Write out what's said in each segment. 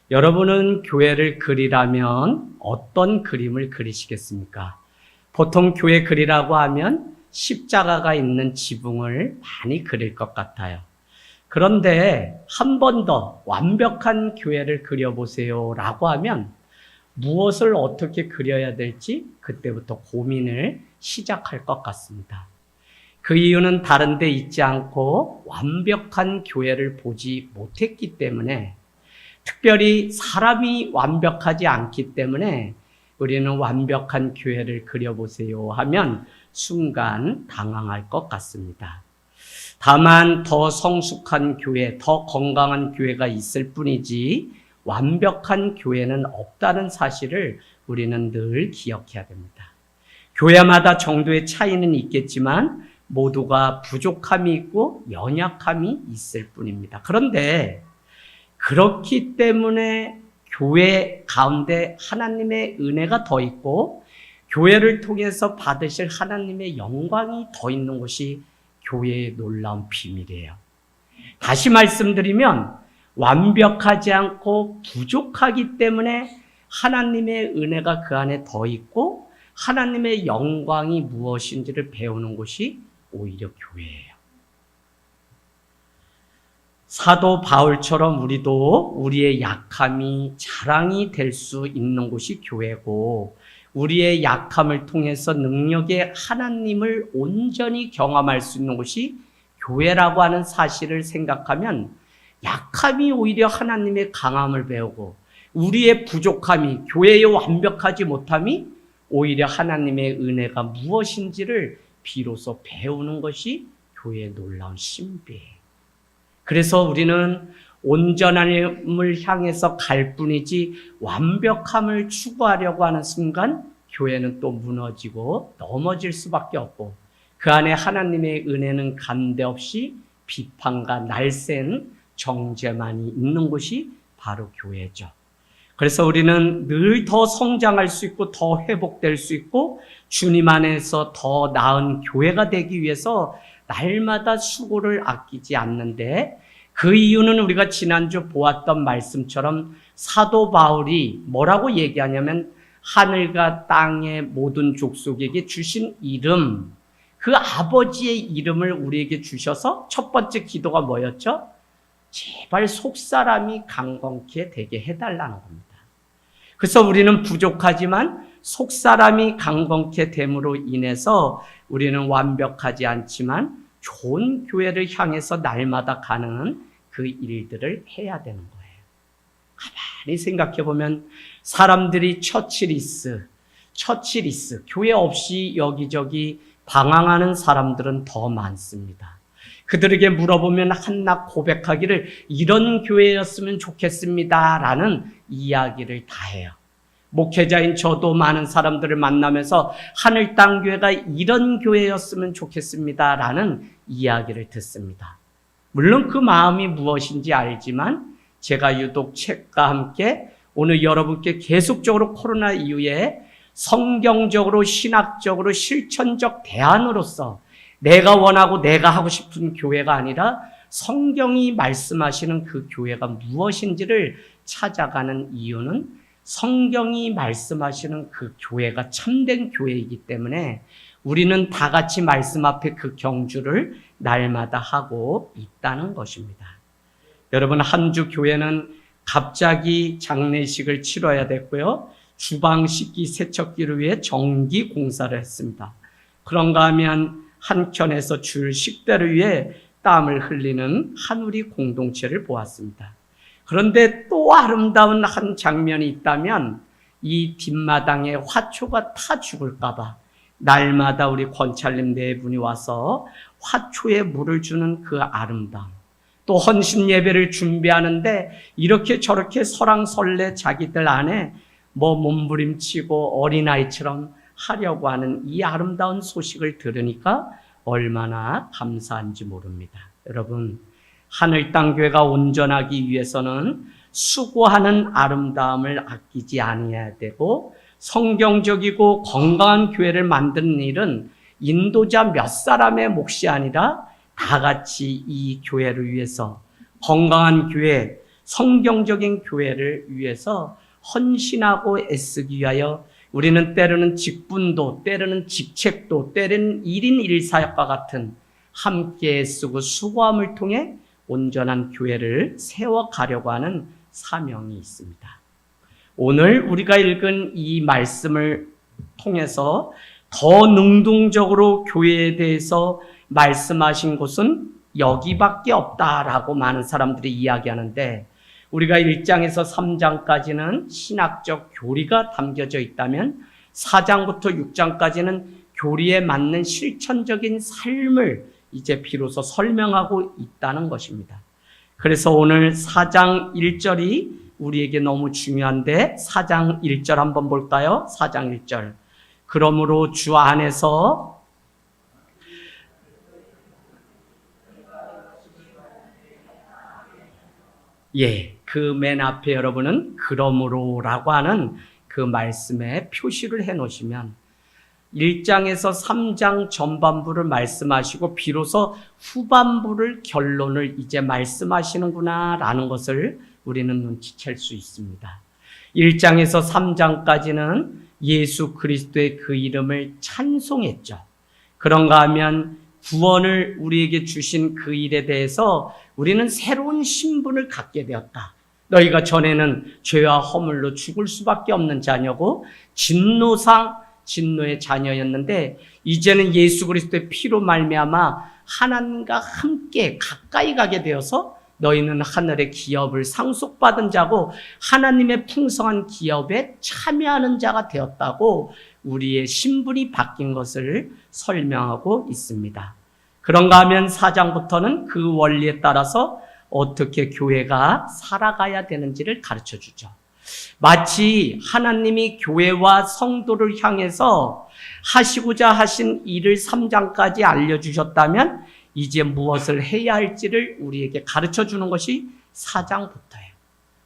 여러분은 교회를 그리라면 어떤 그림을 그리시겠습니까? 보통 교회 그리라고 하면 십자가가 있는 지붕을 많이 그릴 것 같아요. 그런데 한 번 더 완벽한 교회를 그려보세요 라고 하면 무엇을 어떻게 그려야 될지 그때부터 고민을 시작할 것 같습니다. 그 이유는 다른 데 있지 않고 완벽한 교회를 보지 못했기 때문에, 특별히 사람이 완벽하지 않기 때문에 우리는 완벽한 교회를 그려보세요 하면 순간 당황할 것 같습니다. 다만 더 성숙한 교회, 더 건강한 교회가 있을 뿐이지 완벽한 교회는 없다는 사실을 우리는 늘 기억해야 됩니다. 교회마다 정도의 차이는 있겠지만 모두가 부족함이 있고 연약함이 있을 뿐입니다. 그런데 그렇기 때문에 교회 가운데 하나님의 은혜가 더 있고 교회를 통해서 받으실 하나님의 영광이 더 있는 것이 교회의 놀라운 비밀이에요. 다시 말씀드리면 완벽하지 않고 부족하기 때문에 하나님의 은혜가 그 안에 더 있고 하나님의 영광이 무엇인지를 배우는 곳이 오히려 교회예요. 사도 바울처럼 우리도 우리의 약함이 자랑이 될 수 있는 곳이 교회고, 우리의 약함을 통해서 능력의 하나님을 온전히 경험할 수 있는 곳이 교회라고 하는 사실을 생각하면 약함이 오히려 하나님의 강함을 배우고 우리의 부족함이, 교회의 완벽하지 못함이 오히려 하나님의 은혜가 무엇인지를 비로소 배우는 것이 교회의 놀라운 신비예요. 그래서 우리는 온전함을 향해서 갈 뿐이지 완벽함을 추구하려고 하는 순간 교회는 또 무너지고 넘어질 수밖에 없고, 그 안에 하나님의 은혜는 간데없이 비판과 날쌘 정죄만이 있는 곳이 바로 교회죠. 그래서 우리는 늘 더 성장할 수 있고 더 회복될 수 있고 주님 안에서 더 나은 교회가 되기 위해서 날마다 수고를 아끼지 않는데, 그 이유는 우리가 지난주 보았던 말씀처럼 사도 바울이 뭐라고 얘기하냐면 하늘과 땅의 모든 족속에게 주신 이름, 그 아버지의 이름을 우리에게 주셔서 첫 번째 기도가 뭐였죠? 제발 속사람이 강건케 되게 해달라는 겁니다. 그래서 우리는 부족하지만 속사람이 강건케 됨으로 인해서 우리는 완벽하지 않지만 좋은 교회를 향해서 날마다 가는 그 일들을 해야 되는 거예요. 가만히 생각해 보면 사람들이 처치리스, 교회 없이 여기저기 방황하는 사람들은 더 많습니다. 그들에게 물어보면 한낱 고백하기를 이런 교회였으면 좋겠습니다 라는 이야기를 다 해요. 목회자인 저도 많은 사람들을 만나면서 하늘 땅 교회가 이런 교회였으면 좋겠습니다 라는 이야기를 듣습니다. 물론 그 마음이 무엇인지 알지만 제가 유독 책과 함께 오늘 여러분께 계속적으로 코로나 이후에 성경적으로 신학적으로 실천적 대안으로서 내가 원하고 내가 하고 싶은 교회가 아니라 성경이 말씀하시는 그 교회가 무엇인지를 찾아가는 이유는 성경이 말씀하시는 그 교회가 참된 교회이기 때문에 우리는 다 같이 말씀 앞에 그 경주를 날마다 하고 있다는 것입니다. 여러분, 한 주 교회는 갑자기 장례식을 치러야 됐고요. 주방 씻기 세척기를 위해 전기 공사를 했습니다. 그런가 하면 한켠에서 줄 식대를 위해 땀을 흘리는 한 우리 공동체를 보았습니다. 그런데 또 아름다운 한 장면이 있다면 이 뒷마당에 화초가 타 죽을까 봐 날마다 우리 권찰님 네 분이 와서 화초에 물을 주는 그 아름다움, 또 헌신 예배를 준비하는데 이렇게 저렇게 설왕설래 자기들 안에 몸부림치고 어린아이처럼 하려고 하는 이 아름다운 소식을 들으니까 얼마나 감사한지 모릅니다. 여러분, 하늘 땅 교회가 온전하기 위해서는 수고하는 아름다움을 아끼지 아니해야 되고, 성경적이고 건강한 교회를 만드는 일은 인도자 몇 사람의 몫이 아니라 다 같이 이 교회를 위해서 건강한 교회, 성경적인 교회를 위해서 헌신하고 애쓰기 위하여 우리는 때로는 직분도, 때로는 직책도, 때로는 1인 1사역과 같은 함께 애쓰고 수고함을 통해 온전한 교회를 세워가려고 하는 사명이 있습니다. 오늘 우리가 읽은 이 말씀을 통해서 더 능동적으로 교회에 대해서 말씀하신 곳은 여기밖에 없다라고 많은 사람들이 이야기하는데, 우리가 1장에서 3장까지는 신학적 교리가 담겨져 있다면 4장부터 6장까지는 교리에 맞는 실천적인 삶을 이제 비로소 설명하고 있다는 것입니다. 그래서 오늘 4장 1절이 우리에게 너무 중요한데, 4장 1절 한번 볼까요? 4장 1절. 그러므로 주 안에서 그 맨 앞에 여러분은 그러므로라고 하는 그 말씀에 표시를 해 놓으시면 1장에서 3장 전반부를 말씀하시고 비로소 후반부를 결론을 이제 말씀하시는구나 라는 것을 우리는 눈치챌 수 있습니다. 1장에서 3장까지는 예수 그리스도의 그 이름을 찬송했죠. 그런가 하면 구원을 우리에게 주신 그 일에 대해서 우리는 새로운 신분을 갖게 되었다. 너희가 전에는 죄와 허물로 죽을 수밖에 없는 자녀고 진노상 진노의 자녀였는데 이제는 예수 그리스도의 피로 말미암아 하나님과 함께 가까이 가게 되어서 너희는 하늘의 기업을 상속받은 자고 하나님의 풍성한 기업에 참여하는 자가 되었다고 우리의 신분이 바뀐 것을 설명하고 있습니다. 그런가 하면 4장부터는 그 원리에 따라서 어떻게 교회가 살아가야 되는지를 가르쳐 주죠. 마치 하나님이 교회와 성도를 향해서 하시고자 하신 일을 3장까지 알려주셨다면 이제 무엇을 해야 할지를 우리에게 가르쳐 주는 것이 4장부터예요.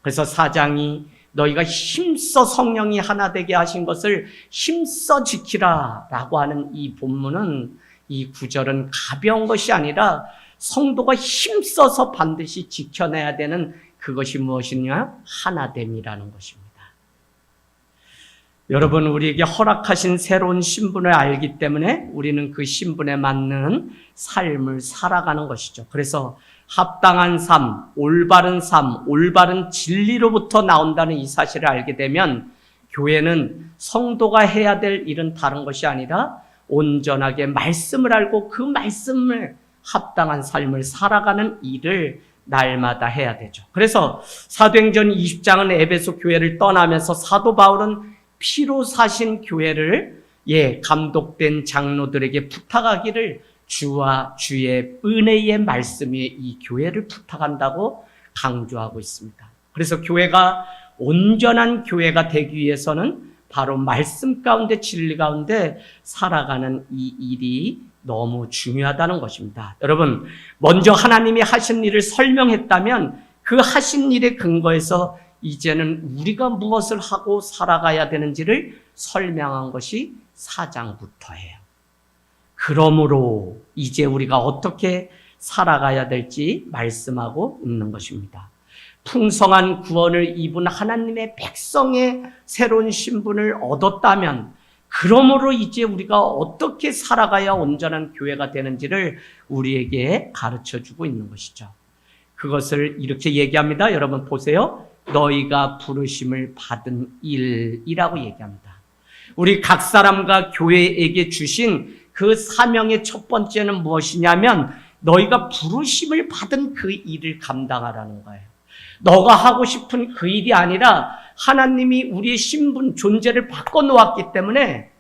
그래서 4장이 너희가 힘써 성령이 하나 되게 하신 것을 힘써 지키라 라고 하는 이 본문은, 이 구절은 가벼운 것이 아니라 성도가 힘써서 반드시 지켜내야 되는 그것이 무엇이냐? 하나됨이라는 것입니다. 여러분, 우리에게 허락하신 새로운 신분을 알기 때문에 우리는 그 신분에 맞는 삶을 살아가는 것이죠. 그래서 합당한 삶, 올바른 진리로부터 나온다는 이 사실을 알게 되면 교회는 성도가 해야 될 일은 다른 것이 아니라 온전하게 말씀을 알고 그 말씀을 합당한 삶을 살아가는 일을 날마다 해야 되죠. 그래서 사도행전 20장은 에베소 교회를 떠나면서 사도 바울은 피로 사신 교회를 감독된 장로들에게 부탁하기를 주와 주의 은혜의 말씀이 이 교회를 부탁한다고 강조하고 있습니다. 그래서 교회가 온전한 교회가 되기 위해서는 바로 말씀 가운데 진리 가운데 살아가는 이 일이 너무 중요하다는 것입니다. 여러분, 먼저 하나님이 하신 일을 설명했다면 그 하신 일의 근거에서 이제는 우리가 무엇을 하고 살아가야 되는지를 설명한 것이 4장부터예요. 그러므로 이제 우리가 어떻게 살아가야 될지 말씀하고 있는 것입니다. 풍성한 구원을 입은 하나님의 백성의 새로운 신분을 얻었다면 그러므로 이제 우리가 어떻게 살아가야 온전한 교회가 되는지를 우리에게 가르쳐주고 있는 것이죠. 그것을 이렇게 얘기합니다. 여러분 보세요. 너희가 부르심을 받은 일이라고 얘기합니다. 우리 각 사람과 교회에게 주신 그 사명의 첫 번째는 무엇이냐면 너희가 부르심을 받은 그 일을 감당하라는 거예요. 너가 하고 싶은 그 일이 아니라 하나님이 우리의 신분, 존재를 바꿔놓았기 때문에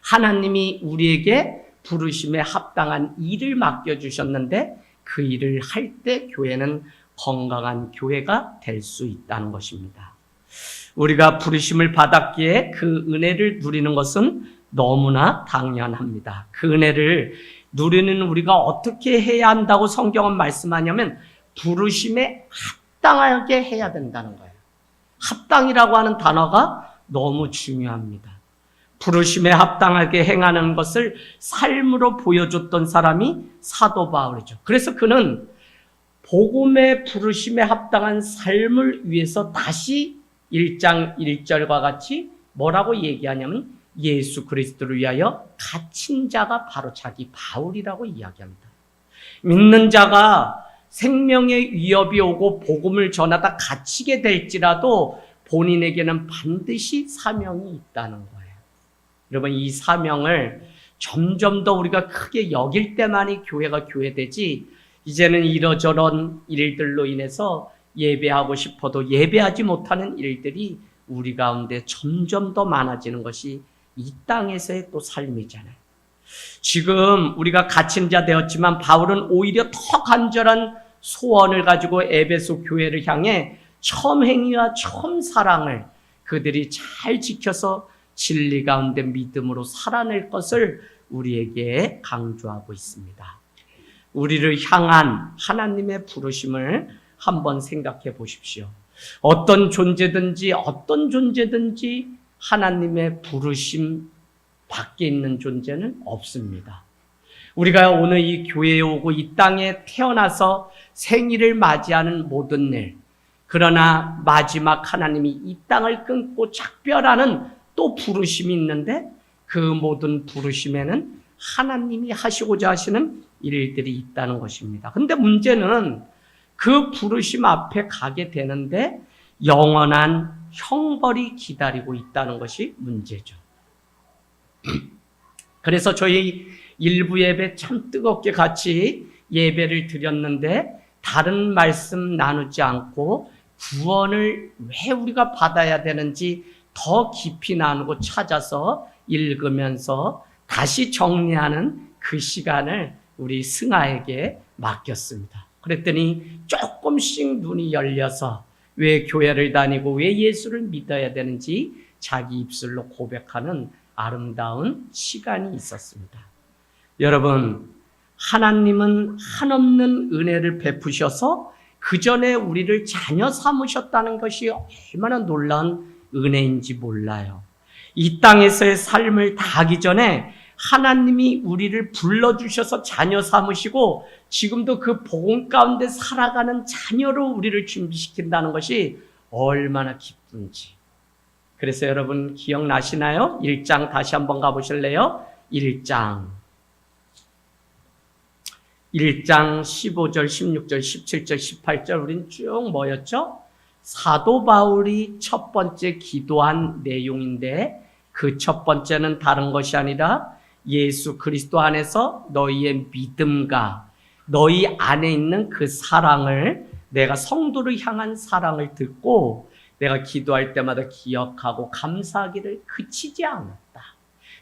하나님이 우리에게 부르심에 합당한 일을 맡겨주셨는데 그 일을 할 때 교회는 건강한 교회가 될 수 있다는 것입니다. 우리가 부르심을 받았기에 그 은혜를 누리는 것은 너무나 당연합니다. 그 은혜를 누리는 우리가 어떻게 해야 한다고 성경은 말씀하냐면 부르심에 합당하게 해야 된다는 거예요. 합당이라고 하는 단어가 너무 중요합니다. 부르심에 합당하게 행하는 것을 삶으로 보여줬던 사람이 사도 바울이죠. 그래서 그는 복음의 부르심에 합당한 삶을 위해서 다시 1장 1절과 같이 뭐라고 얘기하냐면 예수 그리스도를 위하여 갇힌 자가 바로 자기 바울이라고 이야기합니다. 믿는 자가 생명의 위협이 오고 복음을 전하다 갇히게 될지라도 본인에게는 반드시 사명이 있다는 거예요. 여러분, 이 사명을 점점 더 우리가 크게 여길 때만이 교회가 교회되지, 이제는 이러저런 일들로 인해서 예배하고 싶어도 예배하지 못하는 일들이 우리 가운데 점점 더 많아지는 것이 이 땅에서의 또 삶이잖아요. 지금 우리가 갇힌 자 되었지만 바울은 오히려 더 간절한 소원을 가지고 에베소 교회를 향해 처음 행위와 처음 사랑을 그들이 잘 지켜서 진리 가운데 믿음으로 살아낼 것을 우리에게 강조하고 있습니다. 우리를 향한 하나님의 부르심을 한번 생각해 보십시오. 어떤 존재든지 하나님의 부르심 밖에 있는 존재는 없습니다. 우리가 오늘 이 교회에 오고 이 땅에 태어나서 생일을 맞이하는 모든 일, 그러나 마지막 하나님이 이 땅을 끊고 작별하는 또 부르심이 있는데 그 모든 부르심에는 하나님이 하시고자 하시는 일들이 있다는 것입니다. 근데 문제는 그 부르심 앞에 가게 되는데 영원한 형벌이 기다리고 있다는 것이 문제죠. 그래서 저희 일부 예배 참 뜨겁게 같이 예배를 드렸는데 다른 말씀 나누지 않고 구원을 왜 우리가 받아야 되는지 더 깊이 나누고 찾아서 읽으면서 다시 정리하는 그 시간을 우리 승아에게 맡겼습니다. 그랬더니 조금씩 눈이 열려서 왜 교회를 다니고 왜 예수를 믿어야 되는지 자기 입술로 고백하는 아름다운 시간이 있었습니다. 여러분, 하나님은 한없는 은혜를 베푸셔서 그 전에 우리를 자녀 삼으셨다는 것이 얼마나 놀라운 은혜인지 몰라요. 이 땅에서의 삶을 다하기 전에 하나님이 우리를 불러주셔서 자녀 삼으시고 지금도 그 복음 가운데 살아가는 자녀로 우리를 준비시킨다는 것이 얼마나 기쁜지. 그래서 여러분 기억나시나요? 1장 다시 한번 가보실래요? 1장 15절, 16절, 17절, 18절 우린 쭉 뭐였죠? 사도 바울이 첫 번째 기도한 내용인데 그 첫 번째는 다른 것이 아니라 예수 그리스도 안에서 너희의 믿음과 너희 안에 있는 그 사랑을, 내가 성도를 향한 사랑을 듣고 내가 기도할 때마다 기억하고 감사하기를 그치지 않았다.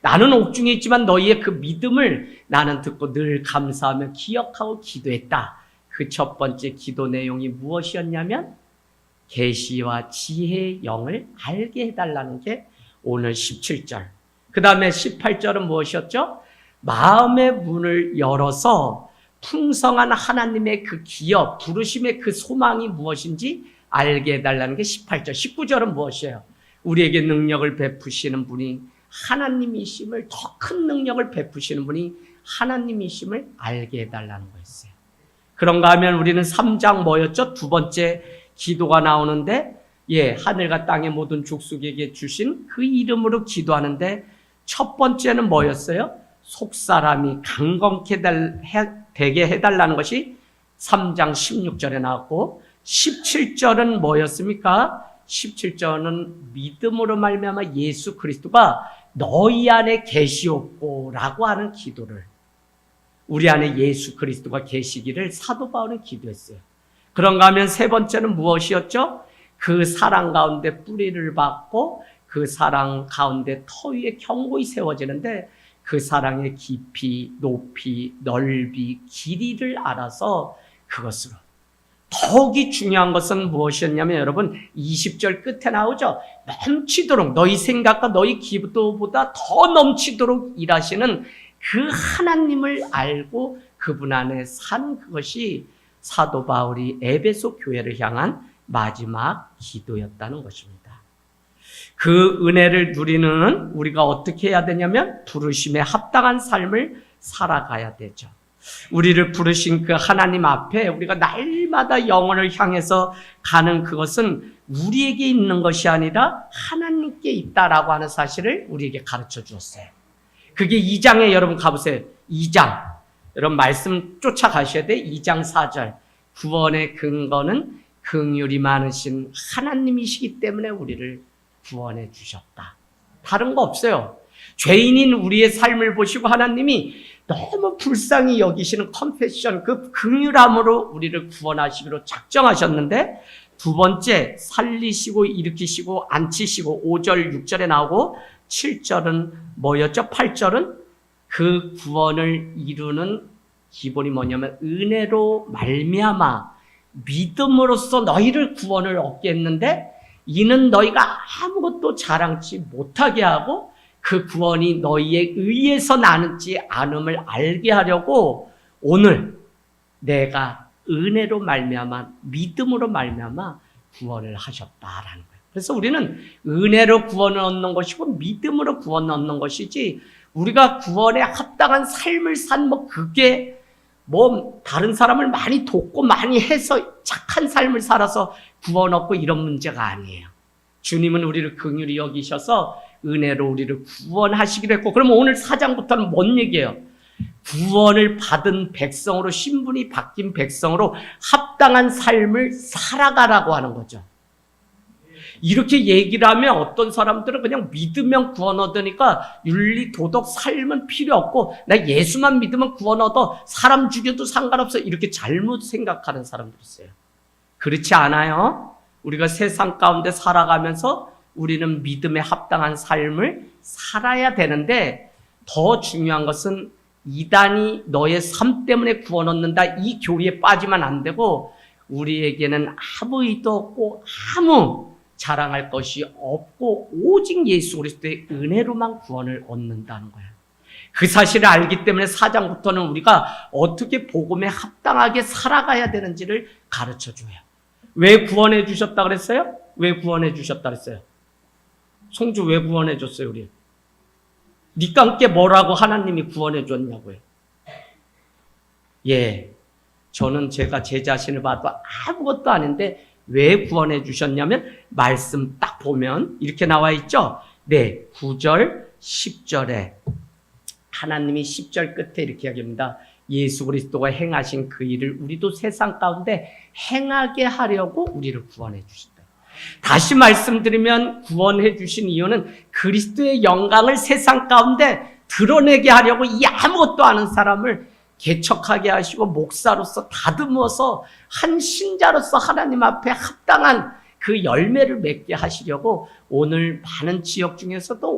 나는 옥중에 있지만 너희의 그 믿음을 나는 듣고 늘 감사하며 기억하고 기도했다. 그 첫 번째 기도 내용이 무엇이었냐면 계시와 지혜의 영을 알게 해달라는 게 오늘 17절. 그 다음에 18절은 무엇이었죠? 마음의 문을 열어서 풍성한 하나님의 그 기업, 부르심의 그 소망이 무엇인지 알게 해달라는 게 18절. 19절은 무엇이에요? 우리에게 능력을 베푸시는 분이 하나님이심을, 더 큰 능력을 베푸시는 분이 하나님이심을 알게 해달라는 거였어요. 그런가 하면 우리는 3장 뭐였죠? 두 번째 기도가 나오는데, 하늘과 땅의 모든 족속에게 주신 그 이름으로 기도하는데 첫 번째는 뭐였어요? 속사람이 강건케 되게 해달라는 것이 3장 16절에 나왔고 17절은 뭐였습니까? 17절은 믿음으로 말미암아 예수 그리스도가 너희 안에 계시옵고라고 하는 기도를, 우리 안에 예수 그리스도가 계시기를 사도 바울은 기도했어요. 그런가 하면 세 번째는 무엇이었죠? 그 사랑 가운데 뿌리를 박고 그 사랑 가운데 터 위에 견고히 세워지는데 그 사랑의 깊이, 높이, 넓이, 길이를 알아서 그것으로. 더욱이 중요한 것은 무엇이었냐면 여러분 20절 끝에 나오죠. 넘치도록, 너희 생각과 너희 기도보다 더 넘치도록 일하시는 그 하나님을 알고 그분 안에 사는 그것이 사도 바울이 에베소 교회를 향한 마지막 기도였다는 것입니다. 그 은혜를 누리는 우리가 어떻게 해야 되냐면 부르심에 합당한 삶을 살아가야 되죠. 우리를 부르신 그 하나님 앞에 우리가 날마다 영혼을 향해서 가는 그것은 우리에게 있는 것이 아니라 하나님께 있다라고 하는 사실을 우리에게 가르쳐 주었어요. 그게 2장에 여러분 가보세요. 2장. 여러분 말씀 쫓아가셔야 돼. 2장 4절. 구원의 근거는 긍휼이 많으신 하나님이시기 때문에 우리를 구원해 주셨다. 다른 거 없어요. 죄인인 우리의 삶을 보시고 하나님이 너무 불쌍히 여기시는 컴패션, 그 긍휼함으로 우리를 구원하시기로 작정하셨는데, 두 번째 살리시고 일으키시고 앉히시고 5절 6절에 나오고 7절은 뭐였죠? 8절은 그 구원을 이루는 기본이 뭐냐면 은혜로 말미암아 믿음으로써 너희를 구원을 얻게 했는데, 이는 너희가 아무것도 자랑치 못하게 하고 그 구원이 너희에 의해서 나는지 않음을 알게 하려고 오늘 내가 은혜로 말미암아 믿음으로 말미암아 구원을 하셨다라는 거예요. 그래서 우리는 은혜로 구원을 얻는 것이고 믿음으로 구원을 얻는 것이지, 우리가 구원에 합당한 삶을 산 그게 다른 사람을 많이 돕고 많이 해서 착한 삶을 살아서 구원 얻고 이런 문제가 아니에요. 주님은 우리를 긍휼히 여기셔서 은혜로 우리를 구원하시기로 했고, 그러면 오늘 4장부터는 뭔 얘기예요? 구원을 받은 백성으로, 신분이 바뀐 백성으로 합당한 삶을 살아가라고 하는 거죠. 이렇게 얘기를 하면 어떤 사람들은 그냥 믿으면 구원 얻으니까 윤리, 도덕, 삶은 필요 없고 나 예수만 믿으면 구원 얻어, 사람 죽여도 상관없어, 이렇게 잘못 생각하는 사람들이 있어요. 그렇지 않아요. 우리가 세상 가운데 살아가면서 우리는 믿음에 합당한 삶을 살아야 되는데, 더 중요한 것은 이단이 너의 삶 때문에 구원 얻는다, 이 교리에 빠지면 안 되고, 우리에게는 아무 의도 없고 아무 자랑할 것이 없고 오직 예수 그리스도의 은혜로만 구원을 얻는다는 거예요. 그 사실을 알기 때문에 4장부터는 우리가 어떻게 복음에 합당하게 살아가야 되는지를 가르쳐줘요. 왜 구원해 주셨다 그랬어요? 왜 구원해 주셨다 그랬어요? 송주 왜 구원해 줬어요, 우리? 니까 함께 뭐라고 하나님이 구원해 줬냐고요. 예, 저는 제가 제 자신을 봐도 아무것도 아닌데 왜 구원해 주셨냐면, 말씀 딱 보면 이렇게 나와 있죠. 네, 9절 10절에 하나님이 10절 끝에 이렇게 이야기합니다. 예수 그리스도가 행하신 그 일을 우리도 세상 가운데 행하게 하려고 우리를 구원해 주셨다. 다시 말씀드리면 구원해 주신 이유는 그리스도의 영광을 세상 가운데 드러내게 하려고 이 아무것도 아는 사람을 개척하게 하시고 목사로서 다듬어서 한 신자로서 하나님 앞에 합당한 그 열매를 맺게 하시려고 오늘 많은 지역 중에서도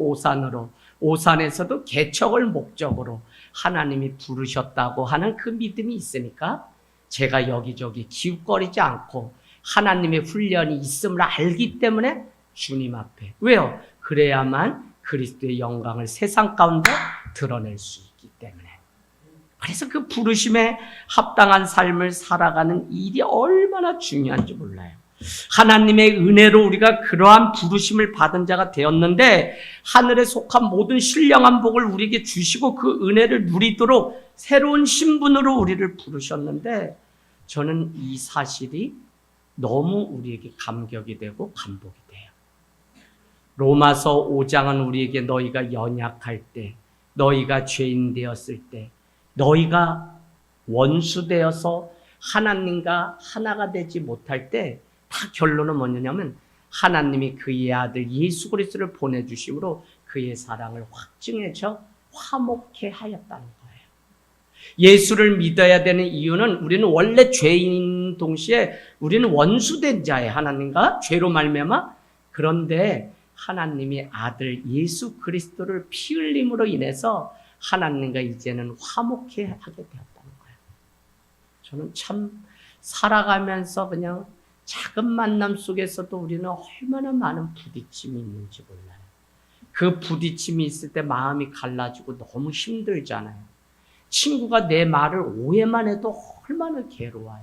오산에서도 개척을 목적으로 하나님이 부르셨다고 하는 그 믿음이 있으니까 제가 여기저기 기웃거리지 않고 하나님의 훈련이 있음을 알기 때문에 주님 앞에, 왜요? 그래야만 그리스도의 영광을 세상 가운데 드러낼 수 있기 때문에. 그래서 그 부르심에 합당한 삶을 살아가는 일이 얼마나 중요한지 몰라요. 하나님의 은혜로 우리가 그러한 부르심을 받은 자가 되었는데, 하늘에 속한 모든 신령한 복을 우리에게 주시고 그 은혜를 누리도록 새로운 신분으로 우리를 부르셨는데, 저는 이 사실이 너무 우리에게 감격이 되고 감복이 돼요. 로마서 5장은 우리에게 너희가 연약할 때, 너희가 죄인 되었을 때, 너희가 원수 되어서 하나님과 하나가 되지 못할 때 다 결론은 뭐냐면 하나님이 그의 아들 예수 그리스도를 보내주심으로 그의 사랑을 확증해서 화목해 하였다는 거예요. 예수를 믿어야 되는 이유는 우리는 원래 죄인 동시에 우리는 원수된 자예요. 하나님과 죄로 말미암아. 그런데 하나님이 아들 예수 그리스도를 피 흘림으로 인해서 하나님과 이제는 화목해 하게 되었다는 거예요. 저는 참 살아가면서 그냥 작은 만남 속에서도 우리는 얼마나 많은 부딪힘이 있는지 몰라요. 그 부딪힘이 있을 때 마음이 갈라지고 너무 힘들잖아요. 친구가 내 말을 오해만 해도 얼마나 괴로워요.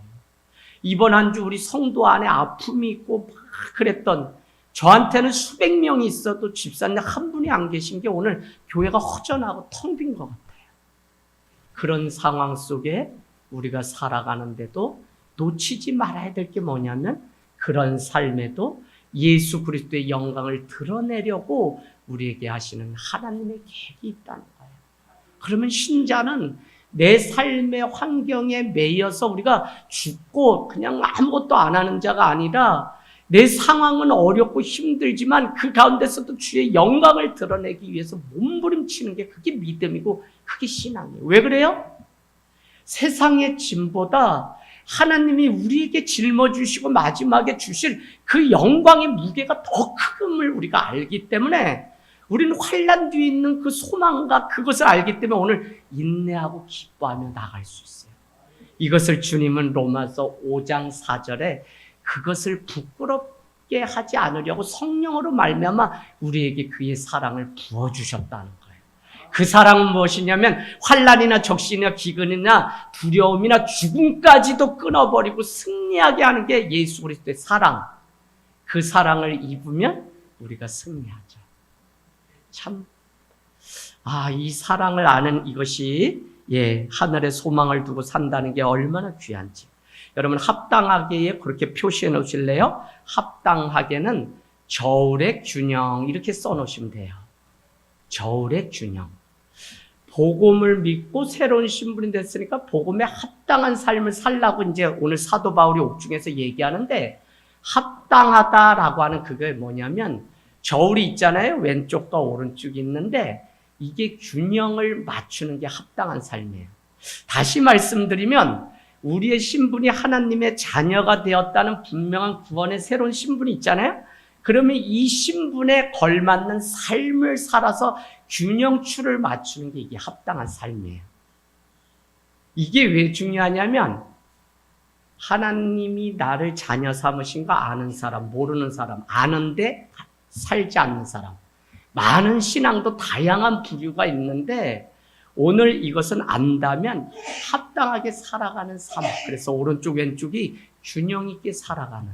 이번 한 주 우리 성도 안에 아픔이 있고 막 그랬던, 저한테는 수백 명이 있어도 집사님 한 분이 안 계신 게 오늘 교회가 허전하고 텅 빈 것 같아요. 그런 상황 속에 우리가 살아가는데도 놓치지 말아야 될 게 뭐냐면 그런 삶에도 예수 그리스도의 영광을 드러내려고 우리에게 하시는 하나님의 계획이 있다는 거예요. 그러면 신자는 내 삶의 환경에 매여서 우리가 죽고 그냥 아무것도 안 하는 자가 아니라 내 상황은 어렵고 힘들지만 그 가운데서도 주의 영광을 드러내기 위해서 몸부림치는 게 그게 믿음이고 그게 신앙이에요. 왜 그래요? 세상의 짐보다 하나님이 우리에게 짊어주시고 마지막에 주실 그 영광의 무게가 더 크음을 우리가 알기 때문에 우리는 환난 뒤에 있는 그 소망과 그것을 알기 때문에 오늘 인내하고 기뻐하며 나갈 수 있어요. 이것을 주님은 로마서 5장 4절에 그것을 부끄럽게 하지 않으려고 성령으로 말미암아 우리에게 그의 사랑을 부어주셨다는 거예요. 그 사랑은 무엇이냐면 환난이나 적신이나 기근이나 두려움이나 죽음까지도 끊어버리고 승리하게 하는 게 예수 그리스도의 사랑. 그 사랑을 입으면 우리가 승리하죠. 참, 이 사랑을 아는 이것이 하늘의 소망을 두고 산다는 게 얼마나 귀한지. 여러분 합당하게에 그렇게 표시해 놓으실래요? 합당하게는 저울의 균형 이렇게 써 놓으시면 돼요. 저울의 균형. 복음을 믿고 새로운 신분이 됐으니까 복음에 합당한 삶을 살라고 이제 오늘 사도 바울이 옥중에서 얘기하는데 합당하다라고 하는 그게 뭐냐면 저울이 있잖아요. 왼쪽과 오른쪽이 있는데 이게 균형을 맞추는 게 합당한 삶이에요. 다시 말씀드리면 우리의 신분이 하나님의 자녀가 되었다는 분명한 구원의 새로운 신분이 있잖아요. 그러면 이 신분에 걸맞는 삶을 살아서 균형추를 맞추는 게 이게 합당한 삶이에요. 이게 왜 중요하냐면 하나님이 나를 자녀 삼으신 거 아는 사람, 모르는 사람, 아는데 살지 않는 사람. 많은 신앙도 다양한 부류가 있는데 오늘 이것은 안다면 합당하게 살아가는 삶. 그래서 오른쪽 왼쪽이 균형 있게 살아가는.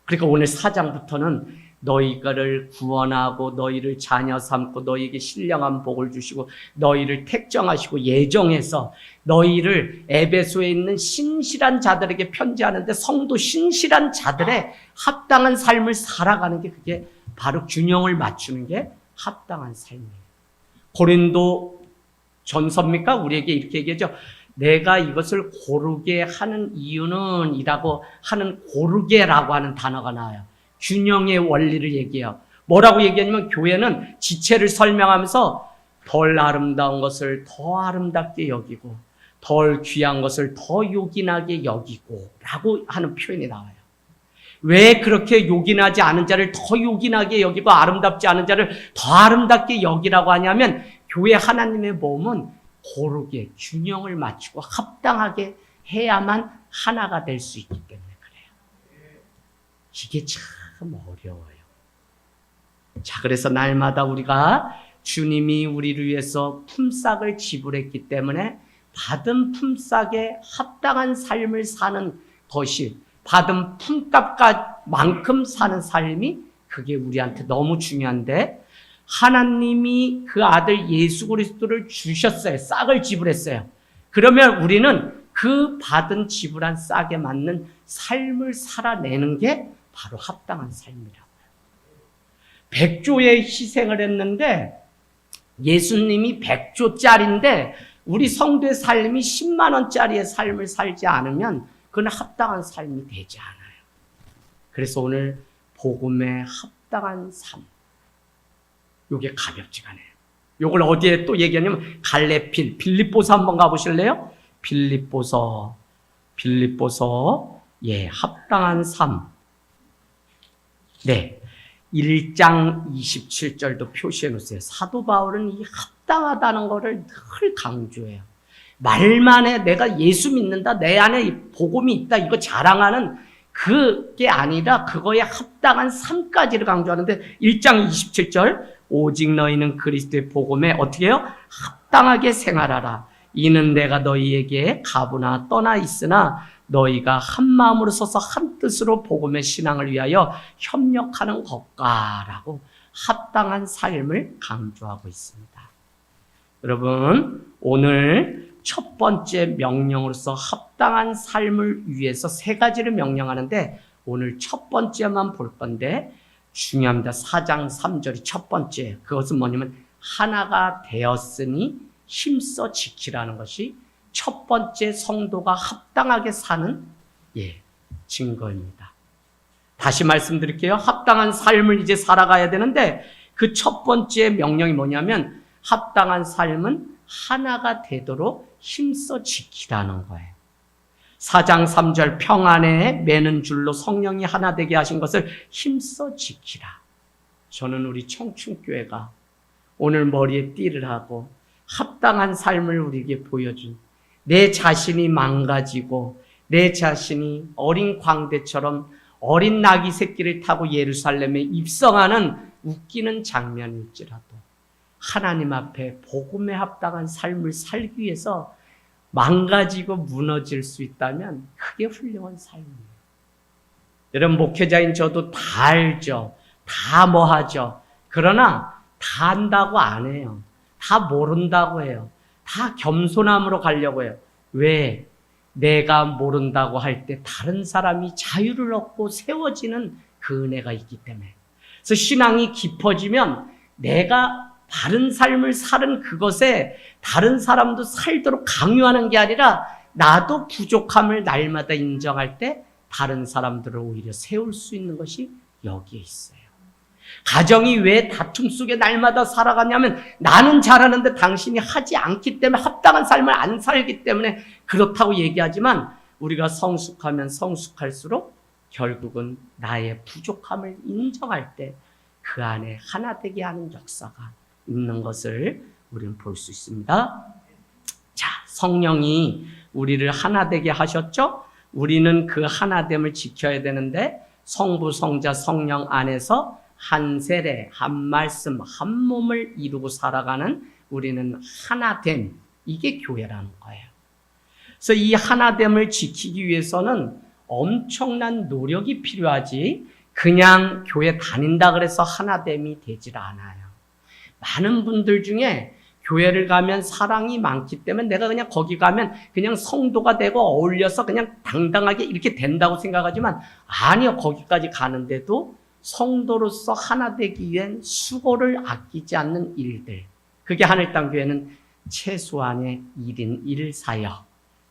그러니까 오늘 4장부터는 너희를 구원하고 너희를 자녀 삼고 너희에게 신령한 복을 주시고 너희를 택정하시고 예정해서 너희를 에베소에 있는 신실한 자들에게 편지하는데 성도 신실한 자들의 합당한 삶을 살아가는 게 그게 바로 균형을 맞추는 게 합당한 삶이에요. 고린도 전서입니까? 우리에게 이렇게 얘기하죠. 내가 이것을 고르게 하는 이유는 이라고 하는 고르게라고 하는 단어가 나와요. 균형의 원리를 얘기해요. 뭐라고 얘기하냐면 교회는 지체를 설명하면서 덜 아름다운 것을 더 아름답게 여기고 덜 귀한 것을 더 요긴하게 여기고 라고 하는 표현이 나와요. 왜 그렇게 요긴하지 않은 자를 더 요긴하게 여기고 아름답지 않은 자를 더 아름답게 여기라고 하냐면 교회 하나님의 몸은 고르게 균형을 맞추고 합당하게 해야만 하나가 될 수 있기 때문에 그래요. 이게 참 어려워요. 자, 그래서 날마다 우리가 주님이 우리를 위해서 품삯을 지불했기 때문에 받은 품삯에 합당한 삶을 사는 것이 받은 품값만큼 사는 삶이 그게 우리한테 너무 중요한데 하나님이 그 아들 예수 그리스도를 주셨어요. 싹을 지불했어요. 그러면 우리는 그 받은 지불한 싹에 맞는 삶을 살아내는 게 바로 합당한 삶이라고요. 백조의 희생을 했는데 예수님이 100조짜리인데 우리 성도의 삶이 10만 원짜리의 삶을 살지 않으면 그건 합당한 삶이 되지 않아요. 그래서 오늘 복음의 합당한 삶. 요게 가볍지가 않아요. 요걸 어디에 또 얘기하냐면 갈레필, 빌립보서 한번 가보실래요? 빌립보서, 합당한 삶. 네. 1장 27절도 표시해 놓으세요. 사도 바울은 이 합당하다는 거를 늘 강조해요. 말만 해. 내가 예수 믿는다. 내 안에 복음이 있다. 이거 자랑하는 그게 아니라 그거에 합당한 삶까지를 강조하는데 1장 27절 오직 너희는 그리스도의 복음에 어떻게 해요? 합당하게 생활하라. 이는 내가 너희에게 가부나 떠나 있으나 너희가 한 마음으로 서서 한 뜻으로 복음의 신앙을 위하여 협력하는 것과라고 합당한 삶을 강조하고 있습니다. 여러분 오늘 첫 번째 명령으로서 합당한 삶을 위해서 세 가지를 명령하는데 오늘 첫 번째만 볼 건데 중요합니다. 4장 3절이 첫 번째. 그것은 뭐냐면 하나가 되었으니 힘써 지키라는 것이 첫 번째 성도가 합당하게 사는 증거입니다. 다시 말씀드릴게요. 합당한 삶을 이제 살아가야 되는데 그 첫 번째 명령이 뭐냐면 합당한 삶은 하나가 되도록 힘써 지키라는 거예요. 4장 3절 평안에 매는 줄로 성령이 하나 되게 하신 것을 힘써 지키라. 저는 우리 청춘교회가 오늘 머리에 띠를 하고 합당한 삶을 우리에게 보여준 내 자신이 망가지고 내 자신이 어린 광대처럼 어린 나귀 새끼를 타고 예루살렘에 입성하는 웃기는 장면일지라도 하나님 앞에 복음에 합당한 삶을 살기 위해서 망가지고 무너질 수 있다면 그게 훌륭한 삶이에요. 여러분 목회자인 저도 다 알죠. 다 하죠. 그러나 다 안다고 안 해요. 다 모른다고 해요. 다 겸손함으로 가려고 해요. 왜? 내가 모른다고 할 때 다른 사람이 자유를 얻고 세워지는 그 은혜가 있기 때문에. 그래서 신앙이 깊어지면 내가 바른 삶을 사는 그것에 다른 사람도 살도록 강요하는 게 아니라 나도 부족함을 날마다 인정할 때 다른 사람들을 오히려 세울 수 있는 것이 여기에 있어요. 가정이 왜 다툼 속에 날마다 살아가냐면 나는 잘하는데 당신이 하지 않기 때문에 합당한 삶을 안 살기 때문에 그렇다고 얘기하지만 우리가 성숙하면 성숙할수록 결국은 나의 부족함을 인정할 때 그 안에 하나 되게 하는 역사가 있는 것을 우리는 볼 수 있습니다. 자, 성령이 우리를 하나 되게 하셨죠? 우리는 그 하나됨을 지켜야 되는데 성부, 성자, 성령 안에서 한 세례, 한 말씀, 한 몸을 이루고 살아가는 우리는 하나됨, 이게 교회라는 거예요. 그래서 이 하나됨을 지키기 위해서는 엄청난 노력이 필요하지 그냥 교회 다닌다 그래서 하나됨이 되질 않아요. 많은 분들 중에 교회를 가면 사랑이 많기 때문에 내가 그냥 거기 가면 그냥 성도가 되고 어울려서 그냥 당당하게 이렇게 된다고 생각하지만 아니요. 거기까지 가는데도 성도로서 하나 되기 위한 수고를 아끼지 않는 일들. 그게 하늘땅교회는 최소한의 1인 1사역.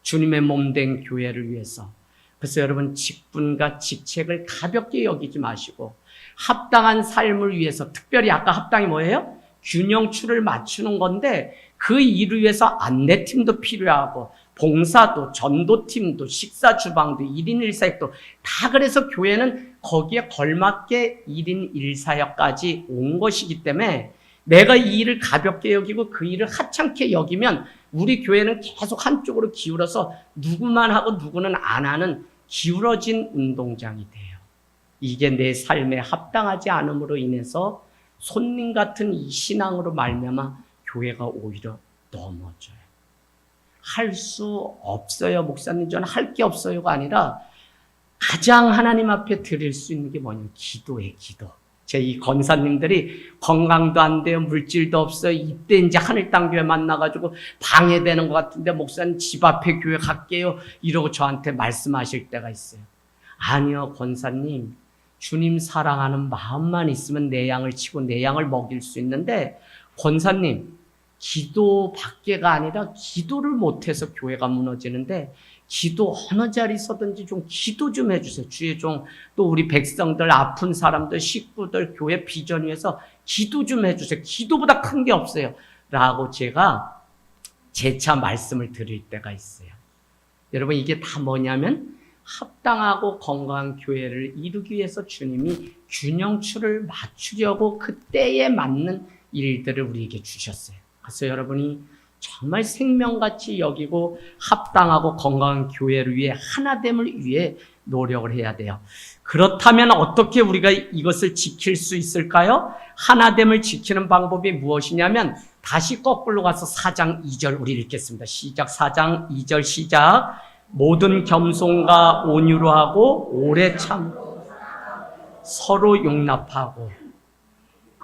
주님의 몸된 교회를 위해서. 그래서 여러분 직분과 직책을 가볍게 여기지 마시고 합당한 삶을 위해서 특별히 아까 합당이 뭐예요? 균형추를 맞추는 건데 그 일을 위해서 안내팀도 필요하고 봉사도 전도팀도 식사주방도 1인 1사역도 다 그래서 교회는 거기에 걸맞게 1인 1사역까지 온 것이기 때문에 내가 이 일을 가볍게 여기고 그 일을 하찮게 여기면 우리 교회는 계속 한쪽으로 기울어서 누구만 하고 누구는 안 하는 기울어진 운동장이 돼요. 이게 내 삶에 합당하지 않음으로 인해서 손님 같은 이 신앙으로 말미암아 교회가 오히려 넘어져요. 할 수 없어요. 목사님 저는 할 게 없어요가 아니라 가장 하나님 앞에 드릴 수 있는 게 뭐냐면 기도예요. 기도. 제 이 권사님들이 건강도 안 돼요. 물질도 없어요. 이때 이제 하늘땅교회 만나가지고 방해되는 것 같은데 목사님 집 앞에 교회 갈게요. 이러고 저한테 말씀하실 때가 있어요. 아니요 권사님. 주님 사랑하는 마음만 있으면 내 양을 치고 내 양을 먹일 수 있는데 권사님 기도 밖에가 아니라 기도를 못해서 교회가 무너지는데 기도 어느 자리서든지 좀 기도 좀 해주세요. 주의 종 또 우리 백성들 아픈 사람들 식구들 교회 비전 위해서 기도 좀 해주세요. 기도보다 큰 게 없어요. 라고 제가 재차 말씀을 드릴 때가 있어요. 여러분 이게 다 뭐냐면 합당하고 건강한 교회를 이루기 위해서 주님이 균형추를 맞추려고 그때에 맞는 일들을 우리에게 주셨어요. 그래서 여러분이 정말 생명같이 여기고 합당하고 건강한 교회를 위해 하나됨을 위해 노력을 해야 돼요. 그렇다면 어떻게 우리가 이것을 지킬 수 있을까요? 하나됨을 지키는 방법이 무엇이냐면 다시 거꾸로 가서 4장 2절 우리 읽겠습니다. 시작 4장 2절 시작. 모든 겸손과 온유로 하고 오래 참고 서로 용납하고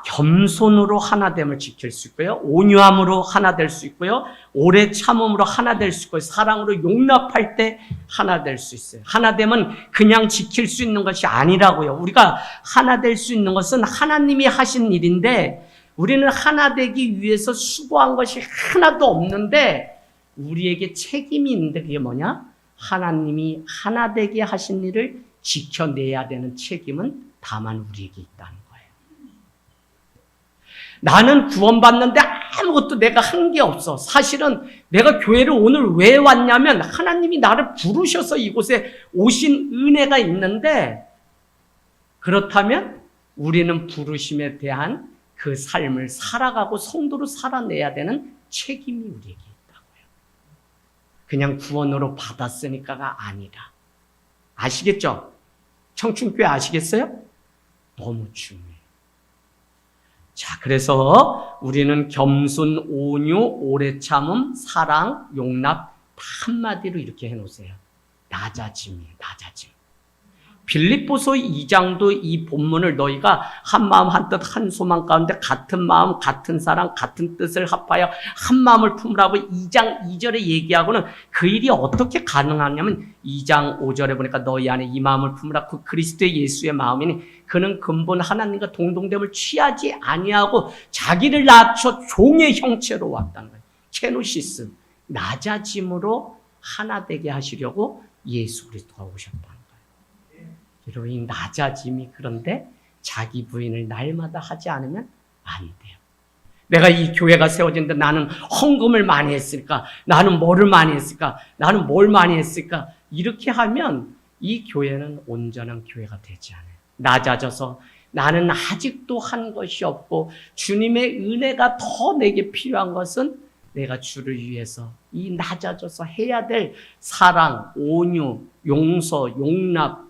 겸손으로 하나됨을 지킬 수 있고요. 온유함으로 하나 될 수 있고요. 오래 참음으로 하나 될 수 있고요. 사랑으로 용납할 때 하나 될 수 있어요. 하나됨은 그냥 지킬 수 있는 것이 아니라고요. 우리가 하나 될 수 있는 것은 하나님이 하신 일인데 우리는 하나 되기 위해서 수고한 것이 하나도 없는데 우리에게 책임이 있는데 그게 뭐냐? 하나님이 하나 되게 하신 일을 지켜내야 되는 책임은 다만 우리에게 있다는 거예요. 나는 구원받는데 아무것도 내가 한 게 없어. 사실은 내가 교회를 오늘 왜 왔냐면 하나님이 나를 부르셔서 이곳에 오신 은혜가 있는데 그렇다면 우리는 부르심에 대한 그 삶을 살아가고 성도로 살아내야 되는 책임이 우리에게 있다고요. 그냥 구원으로 받았으니까가 아니라. 아시겠죠? 청춘교회 아시겠어요? 너무 중요해요. 자, 그래서 우리는 겸손, 온유, 오래 참음, 사랑, 용납 다 한마디로 이렇게 해놓으세요. 낮아짐이에요. 낮아짐. 빌립보서 2장도 이 본문을 너희가 한 마음 한 뜻 한 소망 가운데 같은 마음 같은 사랑 같은 뜻을 합하여 한 마음을 품으라고 2장 2절에 얘기하고는 그 일이 어떻게 가능하냐면 2장 5절에 보니까 너희 안에 이 마음을 품으라 그 그리스도 예수의 마음이니 그는 근본 하나님과 동등됨을 취하지 아니하고 자기를 낮춰 종의 형체로 왔다는 거예요. 케노시스, 낮아짐으로 하나 되게 하시려고 예수 그리스도가 오셨다는 거예요. 여러분, 이 낮아짐이 그런데 자기 부인을 날마다 하지 않으면 안 돼요. 내가 이 교회가 세워진데 나는 헌금을 많이 했을까? 나는 뭐를 많이 했을까? 나는 뭘 많이 했을까? 이렇게 하면 이 교회는 온전한 교회가 되지 않아요. 낮아져서 나는 아직도 한 것이 없고 주님의 은혜가 더 내게 필요한 것은 내가 주를 위해서 이 낮아져서 해야 될 사랑, 온유, 용서, 용납,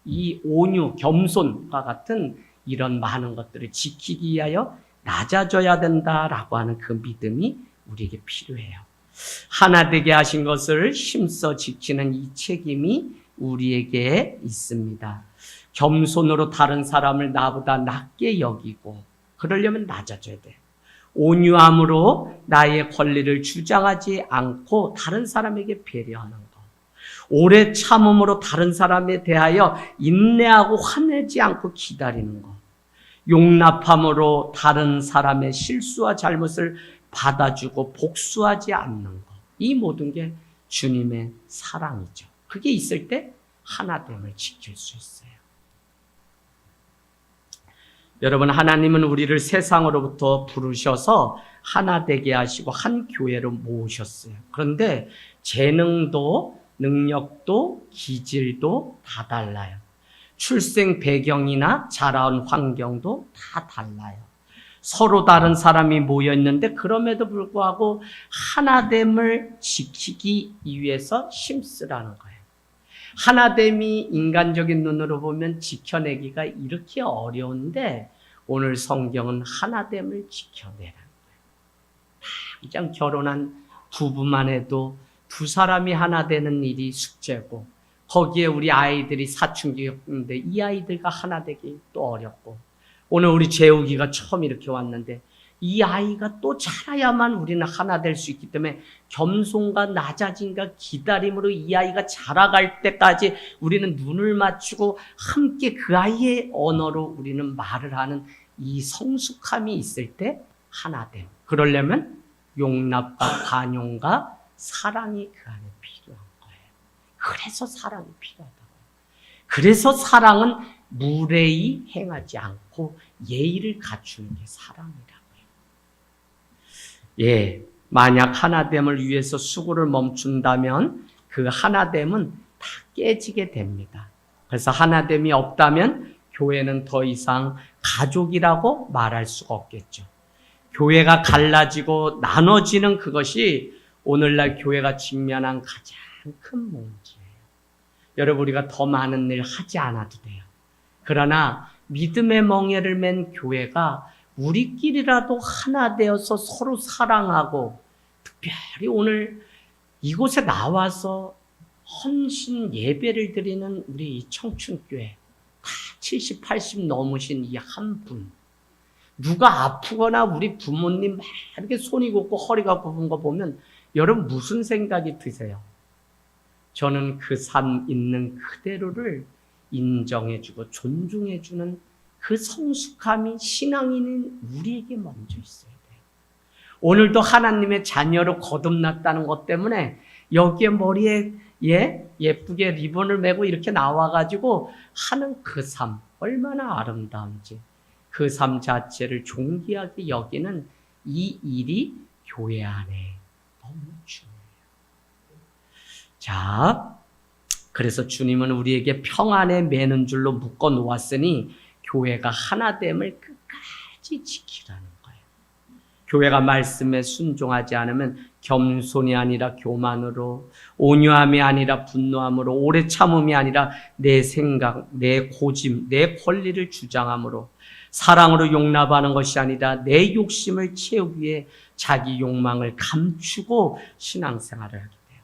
이 온유, 겸손과 같은 이런 많은 것들을 지키기 위하여 낮아져야 된다라고 하는 그 믿음이 우리에게 필요해요. 하나 되게 하신 것을 힘써 지키는 이 책임이 우리에게 있습니다. 겸손으로 다른 사람을 나보다 낮게 여기고 그러려면 낮아져야 돼요. 온유함으로 나의 권리를 주장하지 않고 다른 사람에게 배려하는 것. 오래 참음으로 다른 사람에 대하여 인내하고 화내지 않고 기다리는 것. 용납함으로 다른 사람의 실수와 잘못을 받아주고 복수하지 않는 것. 이 모든 게 주님의 사랑이죠. 그게 있을 때 하나됨을 지킬 수 있어요. 여러분, 하나님은 우리를 세상으로부터 부르셔서 하나 되게 하시고 한 교회로 모으셨어요. 그런데 재능도 능력도 기질도 다 달라요. 출생 배경이나 자라온 환경도 다 달라요. 서로 다른 사람이 모여 있는데 그럼에도 불구하고 하나됨을 지키기 위해서 힘쓰라는 거예요. 하나됨이 인간적인 눈으로 보면 지켜내기가 이렇게 어려운데 오늘 성경은 하나됨을 지켜내라는 거예요. 당장 결혼한 부부만 해도 두 사람이 하나 되는 일이 숙제고 거기에 우리 아이들이 사춘기 겪는데 이 아이들과 하나 되기 또 어렵고 오늘 우리 재욱이가 처음 이렇게 왔는데 이 아이가 또 자라야만 우리는 하나 될 수 있기 때문에 겸손과 낮아짐과 기다림으로 이 아이가 자라갈 때까지 우리는 눈을 맞추고 함께 그 아이의 언어로 우리는 말을 하는 이 성숙함이 있을 때 하나됨. 그러려면 용납과 관용과 사랑이 그 안에 필요한 거예요. 그래서 사랑이 필요하다고요. 그래서 사랑은 무례히 행하지 않고 예의를 갖추는 게 사랑이라고요. 예, 만약 하나됨을 위해서 수고를 멈춘다면 그 하나됨은 다 깨지게 됩니다. 그래서 하나됨이 없다면 교회는 더 이상 가족이라고 말할 수가 없겠죠. 교회가 갈라지고 나눠지는 그것이 오늘날 교회가 직면한 가장 큰 문제예요. 여러분, 우리가 더 많은 일 하지 않아도 돼요. 그러나 믿음의 멍에를 맨 교회가 우리끼리라도 하나 되어서 서로 사랑하고 특별히 오늘 이곳에 나와서 헌신 예배를 드리는 우리 이 청춘교회 다 70, 80 넘으신 이 한 분 누가 아프거나 우리 부모님 막 이렇게 손이 굽고 허리가 굽은 거 보면 여러분 무슨 생각이 드세요? 저는 그 삶 있는 그대로를 인정해주고 존중해주는 그 성숙함이 신앙인인 우리에게 먼저 있어야 돼요. 오늘도 하나님의 자녀로 거듭났다는 것 때문에 여기에 머리에 예쁘게 리본을 메고 이렇게 나와가지고 하는 그 삶 얼마나 아름다운지, 그 삶 자체를 존귀하게 여기는 이 일이 교회 안에 너무 중요해요. 자, 그래서 주님은 우리에게 평안에 매는 줄로 묶어 놓았으니 교회가 하나됨을 끝까지 지키라는 거예요. 교회가 말씀에 순종하지 않으면 겸손이 아니라 교만으로, 온유함이 아니라 분노함으로, 오래 참음이 아니라 내 생각, 내 고집, 내 권리를 주장함으로, 사랑으로 용납하는 것이 아니라 내 욕심을 채우기 위해 자기 욕망을 감추고 신앙생활을 하게 돼요.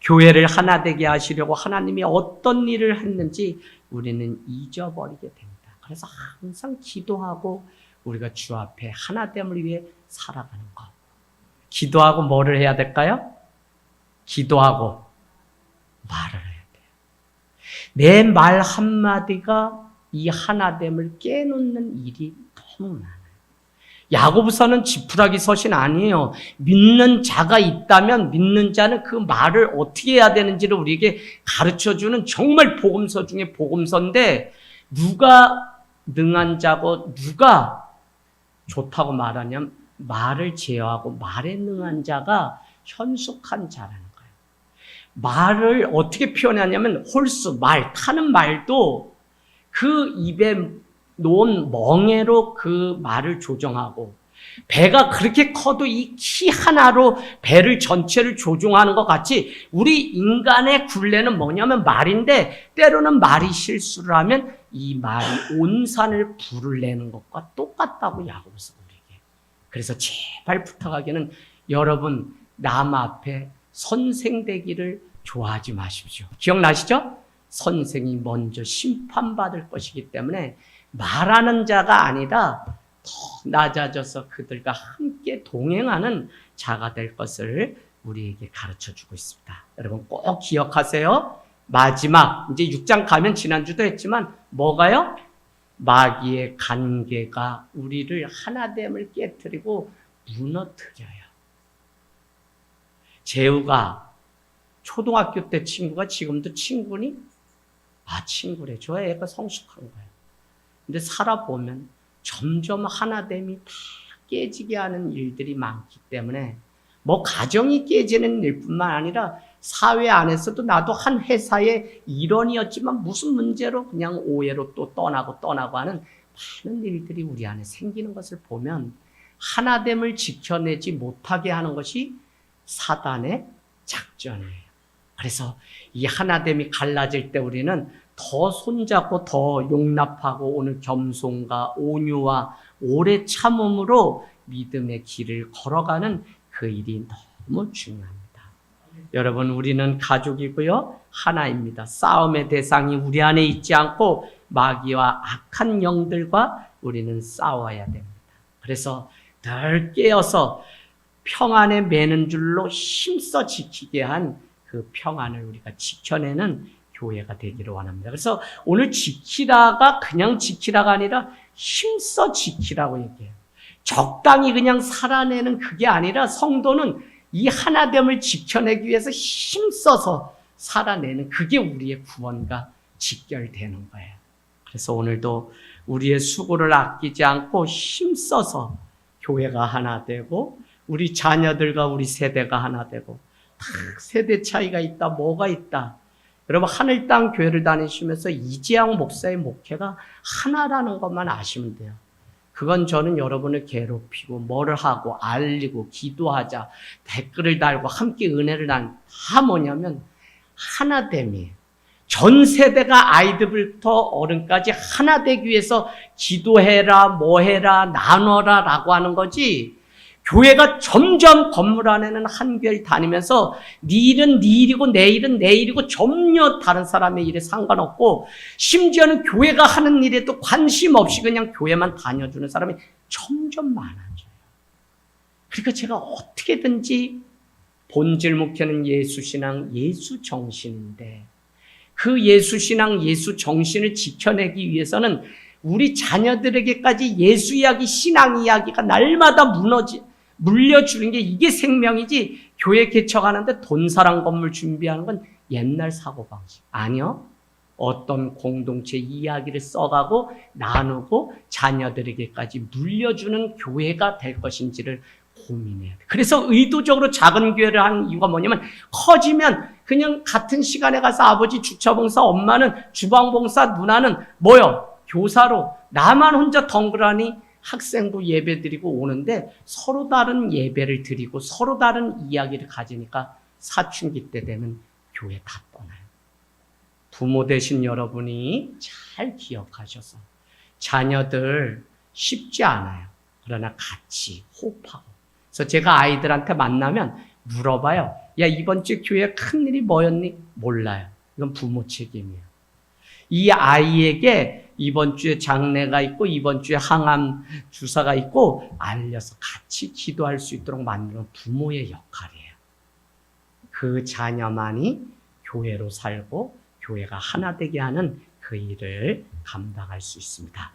교회를 하나 되게 하시려고 하나님이 어떤 일을 했는지 우리는 잊어버리게 됩니다. 그래서 항상 기도하고 우리가 주 앞에 하나됨을 위해 살아가는 것. 기도하고 뭐를 해야 될까요? 기도하고 말을 해야 돼요. 내 말 한마디가 이 하나됨을 깨놓는 일이 너무 많아요. 야고보서는 지푸라기 서신 아니에요. 믿는 자가 있다면 믿는 자는 그 말을 어떻게 해야 되는지를 우리에게 가르쳐주는 정말 복음서 중에 복음서인데, 누가 능한 자고 누가 좋다고 말하냐면 말을 제어하고 말에 능한 자가 현숙한 자라는 거예요. 말을 어떻게 표현하냐면 홀수, 말, 타는 말도 그 입에 놓은 멍에로 그 말을 조정하고, 배가 그렇게 커도 이 키 하나로 배를 전체를 조종하는 것 같이 우리 인간의 굴레는 뭐냐면 말인데, 때로는 말이 실수를 하면 이 말이 온 산을 불을 내는 것과 똑같다고 야고보서 우리에게. 그래서 제발 부탁하기는 여러분 남 앞에 선생 되기를 좋아하지 마십시오. 기억나시죠? 선생이 먼저 심판받을 것이기 때문에 말하는 자가 아니라 더 낮아져서 그들과 함께 동행하는 자가 될 것을 우리에게 가르쳐주고 있습니다. 여러분 꼭 기억하세요. 마지막 이제 6장 가면 지난주도 했지만 뭐가요? 마귀의 관계가 우리를 하나됨을 깨트리고 무너뜨려요. 재우가 초등학교 때 친구가 지금도 친구니? 친구래. 저 애가 성숙한 거예요. 근데 살아보면 점점 하나됨이 다 깨지게 하는 일들이 많기 때문에, 뭐 가정이 깨지는 일뿐만 아니라 사회 안에서도 나도 한 회사의 일원이었지만 무슨 문제로 그냥 오해로 또 떠나고 하는 많은 일들이 우리 안에 생기는 것을 보면 하나됨을 지켜내지 못하게 하는 것이 사단의 작전이에요. 그래서 이 하나됨이 갈라질 때 우리는 더 손잡고 더 용납하고 오늘 겸손과 온유와 오래 참음으로 믿음의 길을 걸어가는 그 일이 너무 중요합니다. 여러분 우리는 가족이고요. 하나입니다. 싸움의 대상이 우리 안에 있지 않고 마귀와 악한 영들과 우리는 싸워야 됩니다. 그래서 늘 깨어서 평안에 매는 줄로 힘써 지키게 한 그 평안을 우리가 지켜내는 교회가 되기를 원합니다. 그래서 오늘 지키라가 그냥 지키라가 아니라 힘써 지키라고 얘기해요. 적당히 그냥 살아내는 그게 아니라 성도는 이 하나됨을 지켜내기 위해서 힘써서 살아내는 그게 우리의 구원과 직결되는 거예요. 그래서 오늘도 우리의 수고를 아끼지 않고 힘써서 교회가 하나 되고 우리 자녀들과 우리 세대가 하나 되고, 다 세대 차이가 있다, 뭐가 있다. 여러분 하늘 땅 교회를 다니시면서 이재양 목사의 목회가 하나라는 것만 아시면 돼요. 그건 저는 여러분을 괴롭히고 뭐를 하고 알리고 기도하자 댓글을 달고 함께 은혜를 다 뭐냐면 하나됨이에요. 전 세대가 아이들부터 어른까지 하나 되기 위해서 기도해라 뭐해라 나눠라 라고 하는 거지, 교회가 점점 건물 안에는 한교회를 다니면서 네 일은 네 일이고 내 일은 내 일이고 전혀 다른 사람의 일에 상관없고 심지어는 교회가 하는 일에도 관심 없이 그냥 교회만 다녀주는 사람이 점점 많아져요. 그러니까 제가 어떻게든지 본질 목표는 예수신앙, 예수정신인데 그 예수신앙, 예수정신을 지켜내기 위해서는 우리 자녀들에게까지 예수 이야기, 신앙 이야기가 날마다 물려주는 게 이게 생명이지, 교회 개척하는데 돈, 사랑, 건물 준비하는 건 옛날 사고방식. 아니요. 어떤 공동체 이야기를 써가고 나누고 자녀들에게까지 물려주는 교회가 될 것인지를 고민해야 돼. 그래서 의도적으로 작은 교회를 하는 이유가 뭐냐면 커지면 그냥 같은 시간에 가서 아버지 주차봉사, 엄마는 주방봉사, 누나는 뭐요? 교사로 나만 혼자 덩그러니 학생부 예배 드리고 오는데 서로 다른 예배를 드리고 서로 다른 이야기를 가지니까 사춘기 때 되면 교회 다 떠나요. 부모 되신 여러분이 잘 기억하셔서 자녀들 쉽지 않아요. 그러나 같이 호흡하고. 그래서 제가 아이들한테 만나면 물어봐요. 야, 이번 주 교회 큰일이 뭐였니? 몰라요. 이건 부모 책임이에요. 이 아이에게 이번 주에 장례가 있고 이번 주에 항암 주사가 있고 알려서 같이 기도할 수 있도록 만드는 부모의 역할이에요. 그 자녀만이 교회로 살고 교회가 하나 되게 하는 그 일을 감당할 수 있습니다.